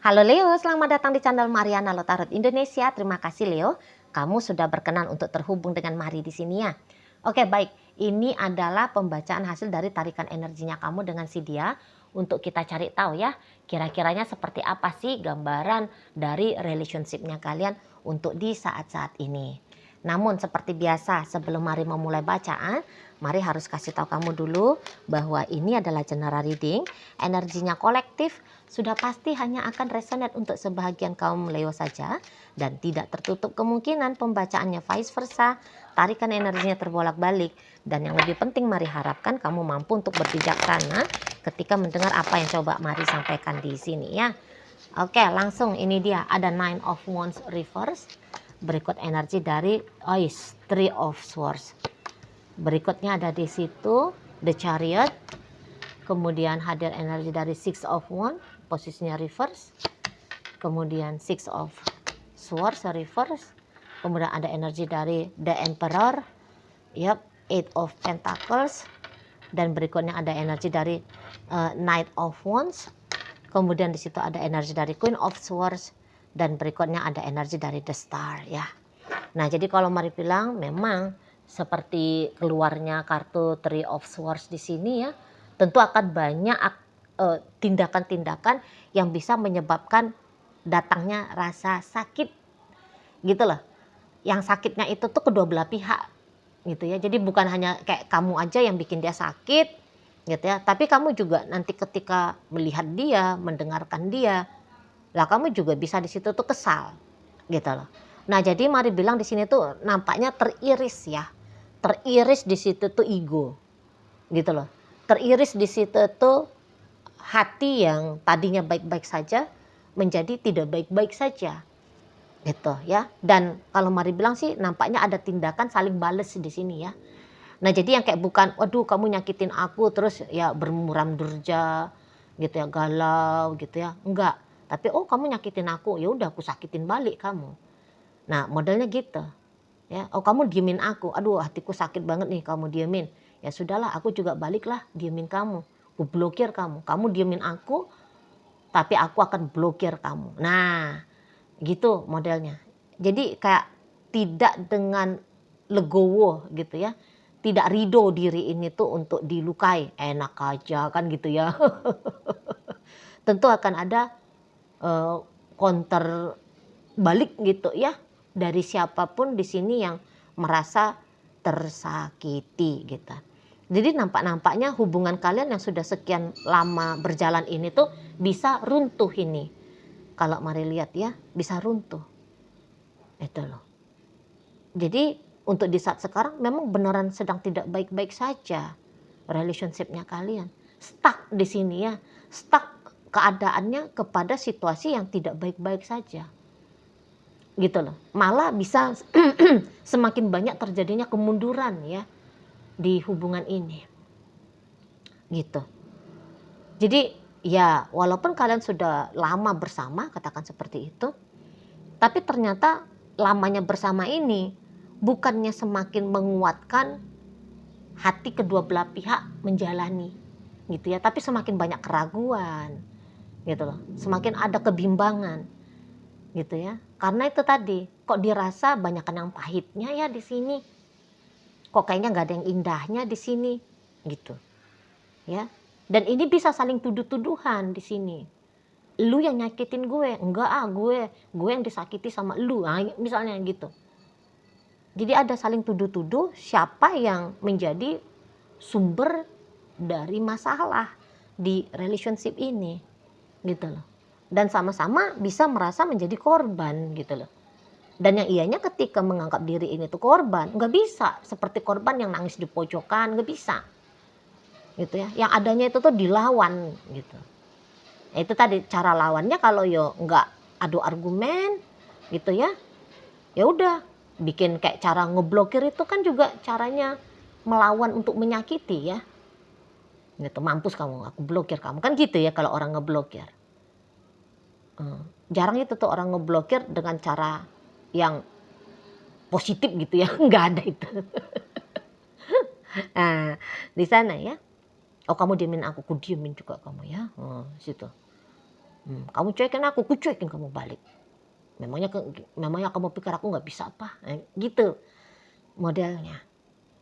Halo Leo, selamat datang di channel Mariana Lotarot Indonesia. Terima kasih Leo, kamu sudah berkenan untuk terhubung dengan Mari di sini ya. Oke baik, ini adalah pembacaan hasil dari tarikan energinya kamu dengan si dia. Untuk kita cari tahu ya, kira-kiranya seperti apa sih gambaran dari relationship-nya kalian untuk di saat-saat ini. Namun seperti biasa, sebelum Mari memulai bacaan, Mari harus kasih tahu kamu dulu bahwa ini adalah general reading, energinya kolektif, sudah pasti hanya akan resonate untuk sebahagian kaum Leo saja dan tidak tertutup kemungkinan pembacaannya vice versa, tarikan energinya terbolak-balik. Dan yang lebih penting Mari harapkan kamu mampu untuk berbijaksana ketika mendengar apa yang coba Mari sampaikan di sini ya. Oke, langsung ini dia ada Nine of Wands reverse. Berikut energi dari Three of Swords. Berikutnya ada di situ The Chariot. Kemudian hadir energi dari Six of Wands, posisinya reverse. Kemudian Six of Swords reverse. Kemudian ada energi dari The Emperor. Eight of Pentacles. Dan berikutnya ada energi dari Knight of Wands. Kemudian di situ ada energi dari Queen of Swords. Dan berikutnya ada energi dari The Star ya. Nah jadi kalau Mari bilang memang seperti keluarnya kartu Three of Swords di sini ya, tentu akan banyak tindakan-tindakan yang bisa menyebabkan datangnya rasa sakit gitu loh. Yang sakitnya itu tuh kedua belah pihak gitu ya. Jadi bukan hanya kayak kamu aja yang bikin dia sakit gitu ya, tapi kamu juga nanti ketika melihat dia, mendengarkan dia, lah kamu juga bisa di situ tuh kesal gitu loh. Nah jadi Mari bilang di sini tuh nampaknya teriris ya, teriris di situ tuh ego gitu loh, teriris di situ tuh hati yang tadinya baik-baik saja menjadi tidak baik-baik saja gitu ya. Dan kalau Mari bilang sih nampaknya ada tindakan saling bales di sini ya. Nah jadi yang kayak bukan waduh kamu nyakitin aku terus ya bermuram durja gitu ya, galau gitu ya, enggak. Tapi oh kamu nyakitin aku, ya udah aku sakitin balik kamu. Nah modelnya gitu ya. Oh kamu diemin aku, aduh hatiku sakit banget nih kamu diemin. Ya sudahlah aku juga baliklah diemin kamu. Aku blokir kamu, kamu diemin aku tapi aku akan blokir kamu. Nah gitu modelnya. Jadi kayak tidak dengan legowo gitu ya. Tidak ridho diri ini tuh untuk dilukai. Enak aja kan gitu ya. Tentu akan ada counter balik gitu ya. Dari siapapun di sini yang merasa tersakiti gitu. Jadi nampaknya hubungan kalian yang sudah sekian lama berjalan ini tuh bisa runtuh ini. Kalau Mari lihat ya, bisa runtuh. Itu loh. Jadi untuk di saat sekarang memang beneran sedang tidak baik-baik saja relationship-nya kalian. Stuck di sini ya. Stuck keadaannya kepada situasi yang tidak baik-baik saja. Gitu loh. Malah bisa semakin banyak terjadinya kemunduran ya di hubungan ini. Gitu. Jadi ya walaupun kalian sudah lama bersama, katakan seperti itu, tapi ternyata lamanya bersama ini bukannya semakin menguatkan hati kedua belah pihak menjalani gitu ya, tapi semakin banyak keraguan gitu loh, semakin ada kebimbangan gitu ya. Karena itu tadi, kok dirasa banyakan yang pahitnya ya di sini, kok kayaknya nggak ada yang indahnya di sini gitu ya. Dan ini bisa saling tuduh-tuduhan di sini. Lu yang nyakitin gue, enggak gue yang disakiti sama lu, nah, misalnya gitu. Jadi ada saling tuduh-tuduh siapa yang menjadi sumber dari masalah di relationship ini gitu loh. Dan sama-sama bisa merasa menjadi korban gitu loh. Dan yang ianya ketika menganggap diri ini tuh korban, nggak bisa seperti korban yang nangis di pojokan, nggak bisa gitu ya. Yang adanya itu tuh dilawan gitu. Itu tadi cara lawannya, kalau yo nggak adu argumen gitu ya, ya udah bikin kayak cara ngeblokir itu kan juga caranya melawan untuk menyakiti ya. Gitu, mampus kamu, aku blokir kamu, kan gitu ya kalau orang ngeblokir. Jarang itu tuh orang ngeblokir dengan cara yang positif gitu ya, nggak ada itu. Nah di sana ya, oh kamu diemin aku diemin juga kamu ya, situ. Kamu cuekin aku cuekin kamu balik. Memangnya kamu pikir aku nggak bisa apa? Gitu modelnya,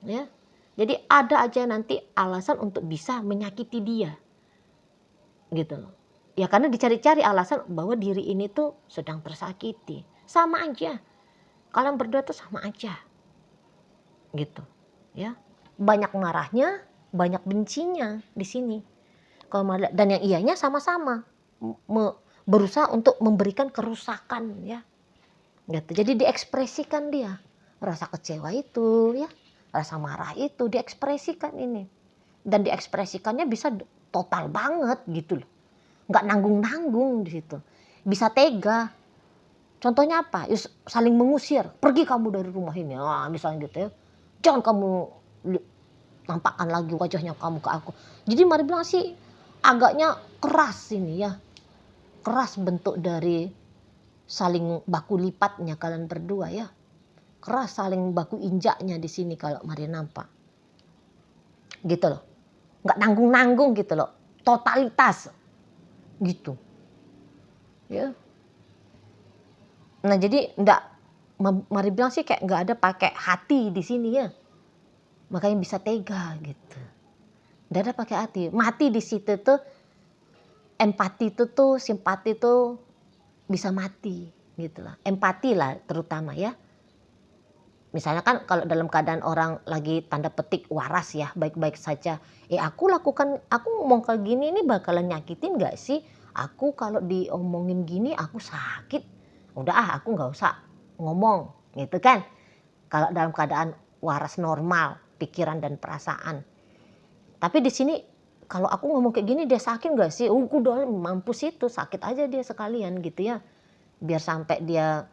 ya. Jadi ada aja nanti alasan untuk bisa menyakiti dia, gitu loh. Ya karena dicari-cari alasan bahwa diri ini tuh sedang tersakiti. Sama aja, kalian berdua tuh sama aja, gitu, ya. Banyak marahnya, banyak bencinya di sini. Dan yang iyanya sama-sama berusaha untuk memberikan kerusakan, ya. Gitu. Jadi diekspresikan dia rasa kecewa itu, ya, rasa marah itu diekspresikan ini, dan diekspresikannya bisa total banget gitu loh, nggak nanggung-nanggung di situ, bisa tega. Contohnya apa? Saling mengusir, pergi kamu dari rumah ini, misalnya gitu ya, jangan kamu nampakkan lagi wajahnya kamu ke aku. Jadi mari bilang sih agaknya keras ini ya, keras bentuk dari saling baku lipatnya kalian berdua ya, keras saling baku injaknya di sini kalau mari nampak, gitu loh, nggak nanggung-nanggung gitu loh, totalitas, gitu, ya. Nah jadi nggak, mari bilang sih kayak nggak ada pakai hati di sini ya, makanya bisa tega gitu, nggak ada pakai hati, mati di situ tuh, empati itu tuh, simpati tuh bisa mati gitu lah, empati lah terutama ya. Misalnya kan kalau dalam keadaan orang lagi tanda petik waras ya, baik-baik saja, aku ngomong kayak gini ini bakalan nyakitin gak sih? Aku kalau diomongin gini aku sakit, udah aku gak usah ngomong gitu kan. Kalau dalam keadaan waras normal pikiran dan perasaan. Tapi di sini kalau aku ngomong kayak gini dia sakit gak sih? Udah mampus itu, sakit aja dia sekalian gitu ya. Biar sampai dia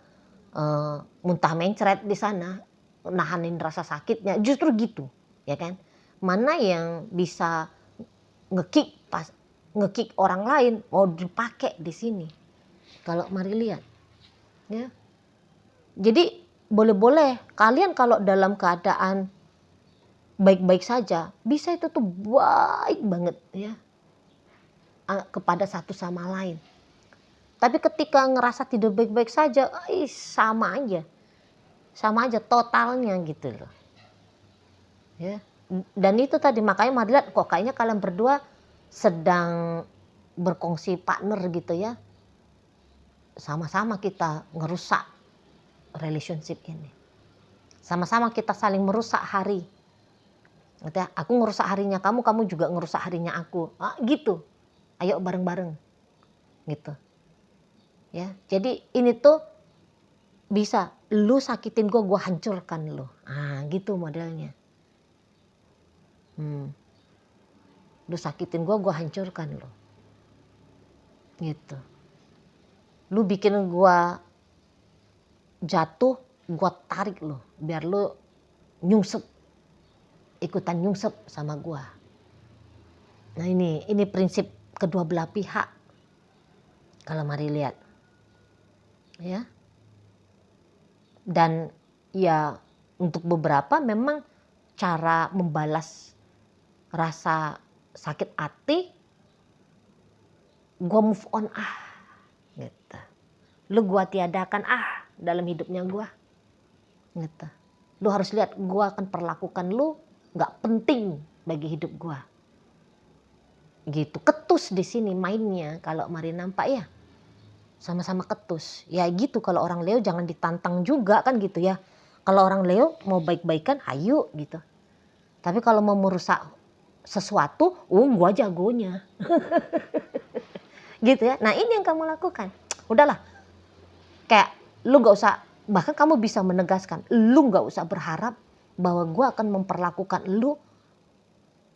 muntah mencret di sana, nahanin rasa sakitnya, justru gitu, ya kan? Mana yang bisa ngekick orang lain mau dipakai di sini. Kalau mari lihat, ya. Jadi boleh-boleh kalian kalau dalam keadaan baik-baik saja, bisa itu tuh baik banget ya kepada satu sama lain. Tapi ketika ngerasa tidak baik-baik saja, sama aja totalnya gitu loh, ya. Dan itu tadi makanya mari lihat kok kayaknya kalian berdua sedang berkongsi partner gitu ya, sama-sama kita ngerusak relationship ini, sama-sama kita saling merusak hari gitu ya. Aku ngerusak harinya kamu, kamu juga ngerusak harinya aku, gitu, ayo bareng-bareng gitu ya. Jadi ini tuh bisa lu sakitin gue hancurkan lu, gitu modelnya. Lu sakitin gue hancurkan lu, gitu. Lu bikin gue jatuh, gue tarik lu biar lu ikutan nyungsep sama gue. Nah ini prinsip kedua belah pihak kalau mari lihat ya. Dan ya untuk beberapa memang cara membalas rasa sakit hati, gue move on gitu. Lu gue tiadakan dalam hidupnya gue gitu. Lu harus lihat gue akan perlakukan lu gak penting bagi hidup gue gitu. Ketus di sini mainnya kalau mari nampak ya, sama-sama ketus ya gitu. Kalau orang Leo jangan ditantang juga kan gitu ya. Kalau orang Leo mau baik-baikan hayu gitu, tapi kalau mau merusak sesuatu gua jagonya gitu ya. Nah ini yang kamu lakukan, udahlah, kayak lu gak usah, bahkan kamu bisa menegaskan lu gak usah berharap bahwa gua akan memperlakukan lu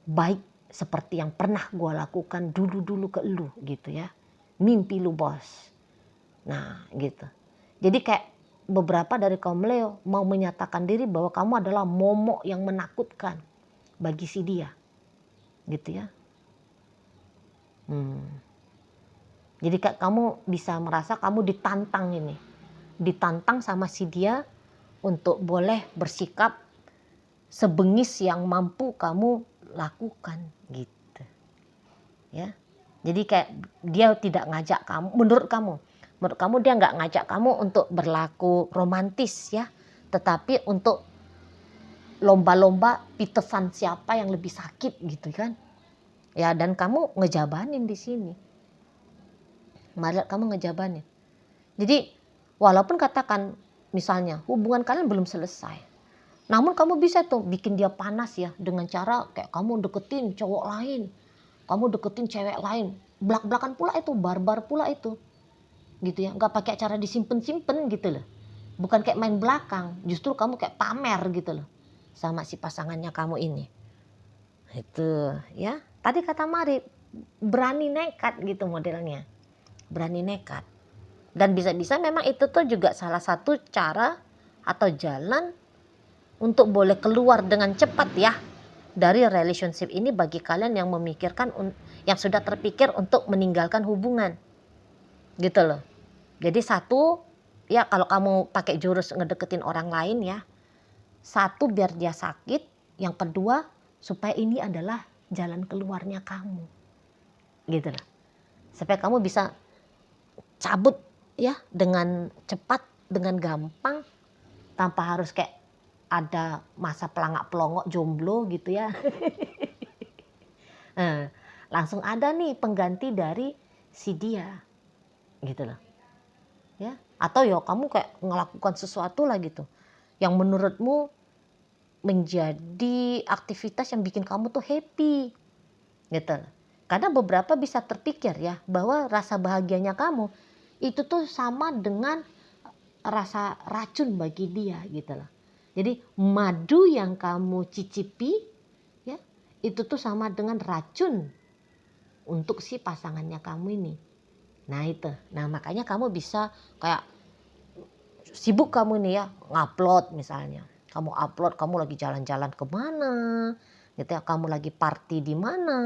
baik seperti yang pernah gua lakukan dulu ke lu gitu ya. Mimpi lu bos. Nah gitu. Jadi kayak beberapa dari kaum Leo mau menyatakan diri bahwa kamu adalah momok yang menakutkan bagi si dia gitu ya. Jadi kayak kamu bisa merasa kamu ditantang sama si dia untuk boleh bersikap sebengis yang mampu kamu lakukan gitu ya. Jadi kayak dia tidak ngajak kamu, menurut kamu dia nggak ngajak kamu untuk berlaku romantis ya, tetapi untuk lomba-lomba pitesan siapa yang lebih sakit gitu kan. Ya, dan kamu ngejabanin di sini. Malah kamu ngejabanin. Jadi walaupun katakan misalnya hubungan kalian belum selesai, namun kamu bisa tuh bikin dia panas ya dengan cara kayak kamu deketin cowok lain, kamu deketin cewek lain, belak-belakan pula itu, barbar pula itu, gitu ya, nggak pakai cara disimpen-simpen gitu loh, bukan kayak main belakang, justru kamu kayak pamer gitu loh sama si pasangannya kamu ini. Itu ya, tadi kata Mari berani nekat gitu modelnya, berani nekat. Dan bisa-bisa memang itu tuh juga salah satu cara atau jalan untuk boleh keluar dengan cepat ya dari relationship ini bagi kalian yang memikirkan, yang sudah terpikir untuk meninggalkan hubungan gitu loh. Jadi satu ya, kalau kamu pakai jurus ngedeketin orang lain ya, satu biar dia sakit, yang kedua supaya ini adalah jalan keluarnya kamu gitu loh, supaya kamu bisa cabut ya dengan cepat, dengan gampang, tanpa harus kayak ada masa pelangak pelongok jomblo gitu ya. Langsung ada nih pengganti dari si dia gitu loh ya. Atau ya kamu kayak ngelakukan sesuatu lah gitu yang menurutmu menjadi aktivitas yang bikin kamu tuh happy gitu. Karena beberapa bisa terpikir ya bahwa rasa bahagianya kamu itu tuh sama dengan rasa racun bagi dia gitu loh. Jadi madu yang kamu cicipi ya, itu tuh sama dengan racun untuk si pasangannya kamu ini. Nah itu, nah makanya kamu bisa kayak sibuk kamu nih ya ngupload misalnya. Kamu upload kamu lagi jalan-jalan kemana gitu ya, kamu lagi party di mana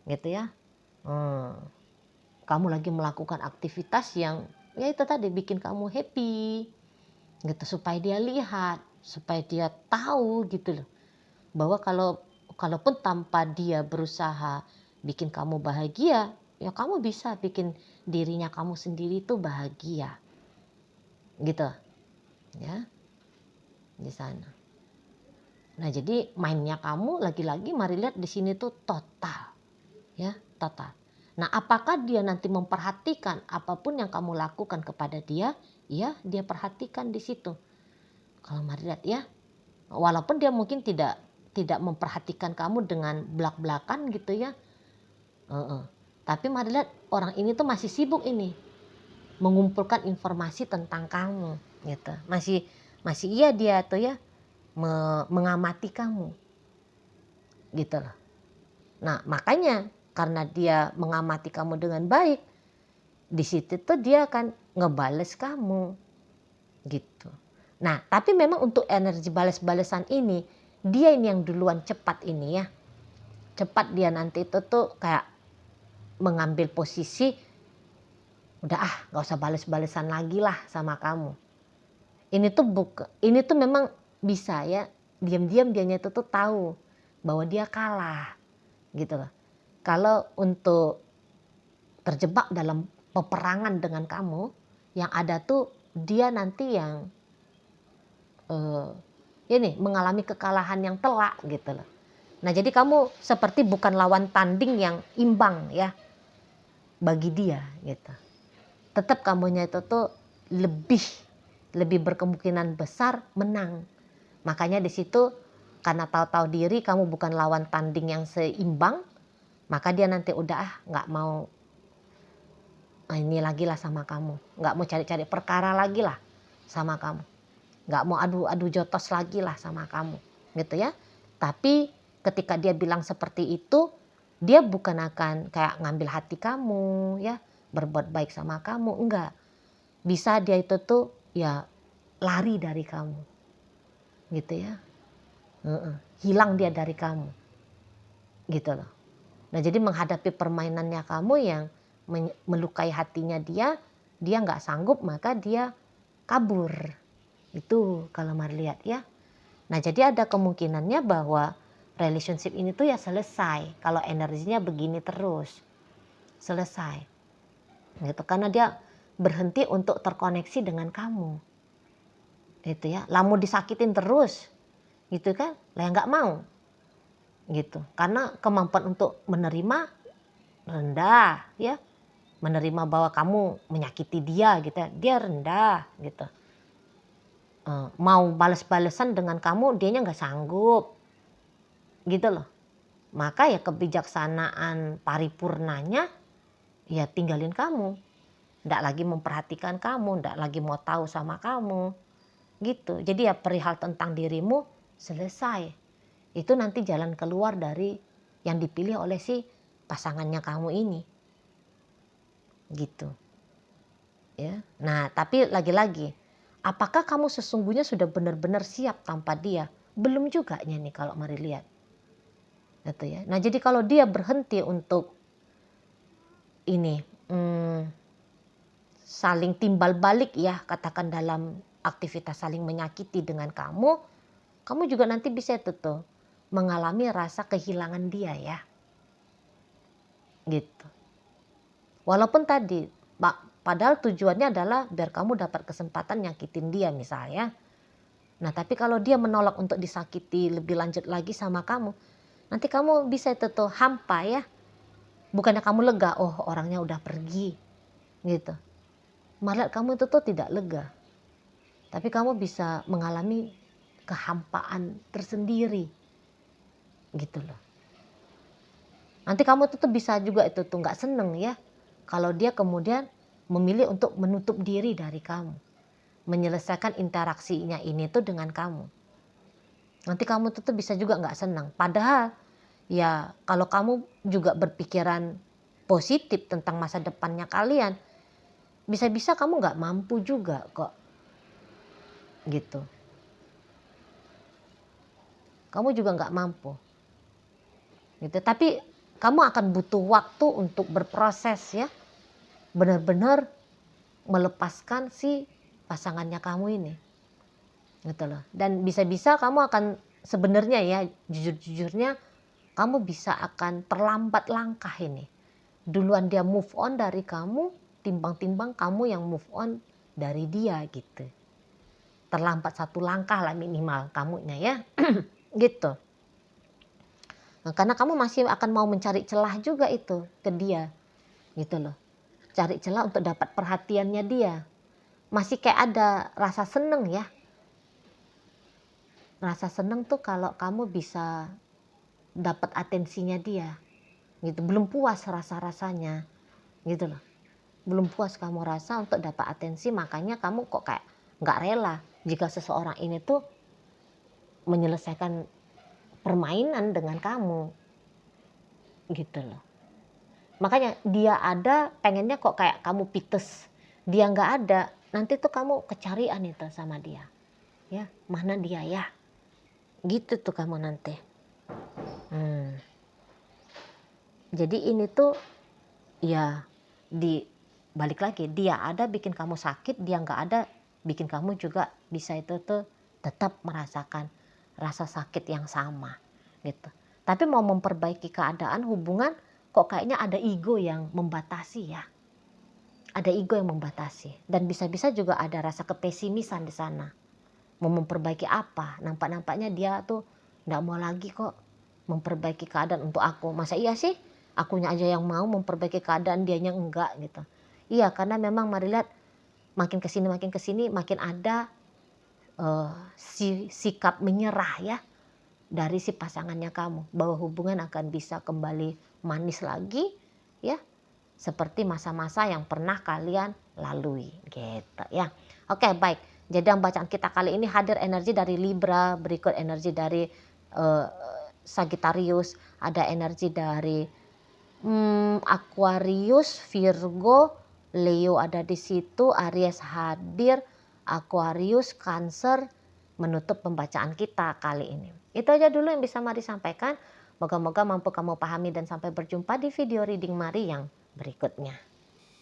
gitu ya. Kamu lagi melakukan aktivitas yang ya itu tadi bikin kamu happy gitu, supaya dia lihat, supaya dia tahu gitu loh, bahwa kalaupun tanpa dia berusaha bikin kamu bahagia, ya kamu bisa bikin dirinya kamu sendiri tuh bahagia gitu ya di sana. Nah jadi mainnya kamu lagi-lagi Mari lihat di sini tuh total ya, total. Nah apakah dia nanti memperhatikan apapun yang kamu lakukan kepada dia? Ya dia perhatikan di situ. Kalau Mari lihat ya, walaupun dia mungkin tidak memperhatikan kamu dengan belak-belakan gitu ya, tapi Mari lihat orang ini tuh masih sibuk ini mengumpulkan informasi tentang kamu gitu, masih iya dia tuh ya mengamati kamu gitu loh. Nah makanya karena dia mengamati kamu dengan baik, di situ tuh dia akan ngebales kamu gitu. Nah tapi memang untuk energi balas-balesan ini, dia ini yang duluan cepat ini ya, cepat dia nanti itu tuh kayak mengambil posisi, udah gak usah bales-balesan lagi lah sama kamu. Ini tuh memang bisa ya, diam-diam dianya itu tuh tahu bahwa dia kalah gitu loh. Kalau untuk terjebak dalam peperangan dengan kamu, yang ada tuh dia nanti yang ini mengalami kekalahan yang telak gitu loh. Nah jadi kamu seperti bukan lawan tanding yang imbang ya bagi dia gitu. Tetap kamunya itu tuh lebih berkemungkinan besar menang. Makanya di situ karena tahu-tahu diri kamu bukan lawan tanding yang seimbang, maka dia nanti udah nggak mau ini lagi lah sama kamu, nggak mau cari-cari perkara lagi lah sama kamu, nggak mau adu jotos lagi lah sama kamu gitu ya. Tapi ketika dia bilang seperti itu, dia bukan akan kayak ngambil hati kamu ya, berbuat baik sama kamu, enggak. Bisa dia itu tuh ya lari dari kamu gitu ya, hilang dia dari kamu gitu loh. Nah jadi menghadapi permainannya kamu yang melukai hatinya dia nggak sanggup, maka dia kabur. Itu kalau Mari lihat ya. Nah jadi ada kemungkinannya bahwa relationship ini tuh ya selesai kalau energinya begini terus selesai. Gitu, karena dia berhenti untuk terkoneksi dengan kamu. Itu ya, lamu disakitin terus. Gitu kan? Lah nggak mau. Gitu. Karena kemampuan untuk menerima rendah, ya. Menerima bahwa kamu menyakiti dia gitu, dia rendah gitu. Mau balas-balesan dengan kamu, dianya nggak sanggup. Gitu loh. Maka ya kebijaksanaan paripurnanya ya tinggalin kamu. Nggak lagi memperhatikan kamu, nggak lagi mau tahu sama kamu. Gitu. Jadi ya perihal tentang dirimu selesai. Itu nanti jalan keluar dari yang dipilih oleh si pasangannya kamu ini. Gitu. Ya. Nah, tapi lagi-lagi, apakah kamu sesungguhnya sudah benar-benar siap tanpa dia? Belum juga nih kalau mari lihat. Gitu ya. Nah, jadi kalau dia berhenti untuk ini saling timbal balik ya, katakan dalam aktivitas saling menyakiti dengan kamu juga nanti bisa itu tuh mengalami rasa kehilangan dia ya. Gitu. Walaupun tadi padahal tujuannya adalah biar kamu dapat kesempatan nyakitin dia misalnya. Nah, tapi kalau dia menolak untuk disakiti lebih lanjut lagi sama kamu, nanti kamu bisa itu tuh hampa ya. Bukannya kamu lega, oh orangnya udah pergi gitu. Malah kamu itu tuh tidak lega. Tapi kamu bisa mengalami kehampaan tersendiri. Gitu loh. Nanti kamu tuh bisa juga itu tuh nggak seneng ya. Kalau dia kemudian memilih untuk menutup diri dari kamu. Menyelesaikan interaksinya ini tuh dengan kamu. Nanti kamu tuh bisa juga nggak senang. Padahal ya kalau kamu juga berpikiran positif tentang masa depannya kalian, bisa-bisa kamu nggak mampu juga kok. Gitu. Kamu juga nggak mampu. Gitu. Tapi kamu akan butuh waktu untuk berproses ya. Benar-benar melepaskan si pasangannya kamu ini. Gitu loh. Dan bisa-bisa kamu akan sebenarnya ya jujur-jujurnya kamu bisa akan terlambat langkah ini. Duluan dia move on dari kamu, timbang-timbang kamu yang move on dari dia gitu. Terlambat satu langkah lah minimal kamunya ya. Gitu. Nah, karena kamu masih akan mau mencari celah juga itu ke dia. Gitu loh. Cari celah untuk dapat perhatiannya dia. Masih kayak ada rasa seneng ya. Rasa seneng tuh kalau kamu bisa dapat atensinya dia. Gitu, belum puas rasa-rasanya. Gitu loh. Belum puas kamu rasa untuk dapat atensi, makanya kamu kok kayak nggak rela jika seseorang ini tuh menyelesaikan permainan dengan kamu. Gitu loh. Makanya dia ada pengennya kok kayak kamu pites. Dia nggak ada, nanti tuh kamu kecarian itu sama dia. Ya, mana dia ya? Gitu tuh kamu nanti. Jadi ini tuh ya balik lagi, dia ada bikin kamu sakit, dia nggak ada bikin kamu juga bisa itu tuh tetap merasakan rasa sakit yang sama gitu. Tapi mau memperbaiki keadaan hubungan kok kayaknya ada ego yang membatasi ya. Ada ego yang membatasi dan bisa-bisa juga ada rasa kepesimisan di sana. Mau memperbaiki apa? Nampak-nampaknya dia tuh nggak mau lagi kok memperbaiki keadaan untuk aku. Masa iya sih? Akunya aja yang mau memperbaiki keadaan, dianya enggak gitu. Iya, karena memang mari lihat makin kesini makin ada sikap menyerah ya dari si pasangannya kamu, bahwa hubungan akan bisa kembali manis lagi ya seperti masa-masa yang pernah kalian lalui gitu ya. Oke, baik. Jadi yang bacaan kita kali ini hadir energi dari Libra, berikut energi dari Sagittarius, ada energi dari Aquarius, Virgo, Leo ada di situ, Aries hadir, Aquarius, Cancer menutup pembacaan kita kali ini. Itu aja dulu yang bisa Mari sampaikan. Moga-moga mampu kamu pahami dan sampai berjumpa di video reading Mari yang berikutnya.